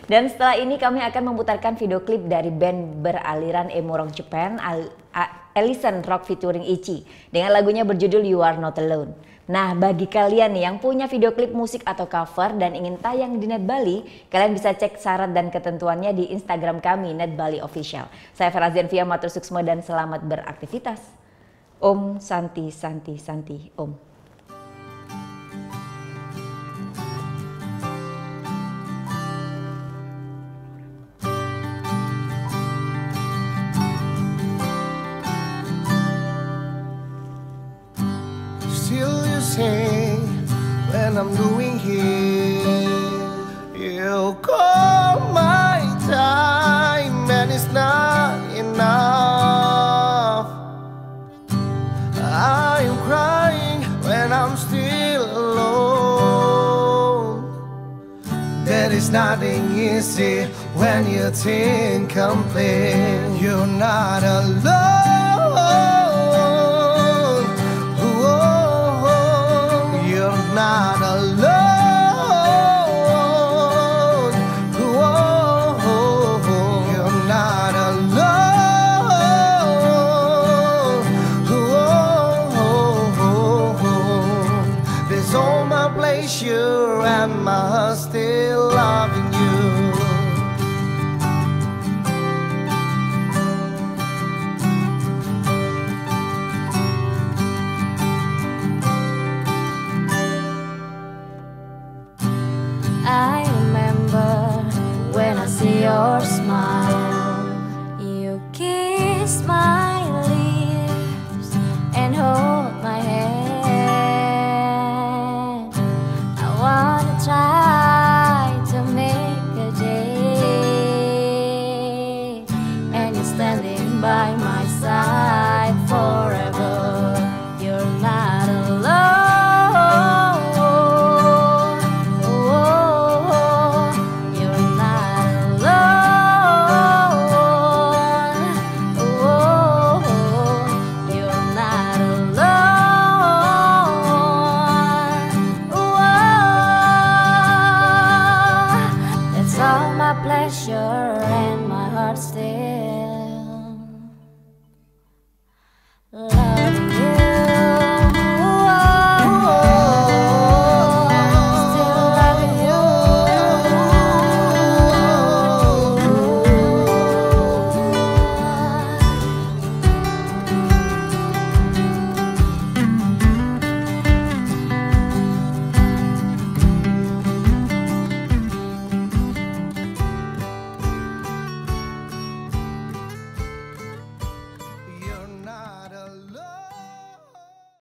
Dan setelah ini kami akan memutarkan video klip dari band beraliran emo rock Japan, Allison Rock featuring Ichi, dengan lagunya berjudul You Are Not Alone. Nah, bagi kalian nih yang punya video klip musik atau cover dan ingin tayang di Net Bali, kalian bisa cek syarat dan ketentuannya di Instagram kami, Net Bali Official. Saya Ferazia Via, matur suksma dan selamat beraktivitas. Om Santi Santi Santi Om. Still you say, when I'm doing here, you call my time and it's not enough. I am crying when I'm still alone. There is nothing easy when you think complete. You're not alone. Not alone. Whoa, you're not alone. Whoa, there's all my pleasure and my heart still loving you. I remember when I see your smile. You kiss my lips and hold my hand. I wanna try to make a day, and you're standing by my side forever. You're not alone. All my pleasure and my heart still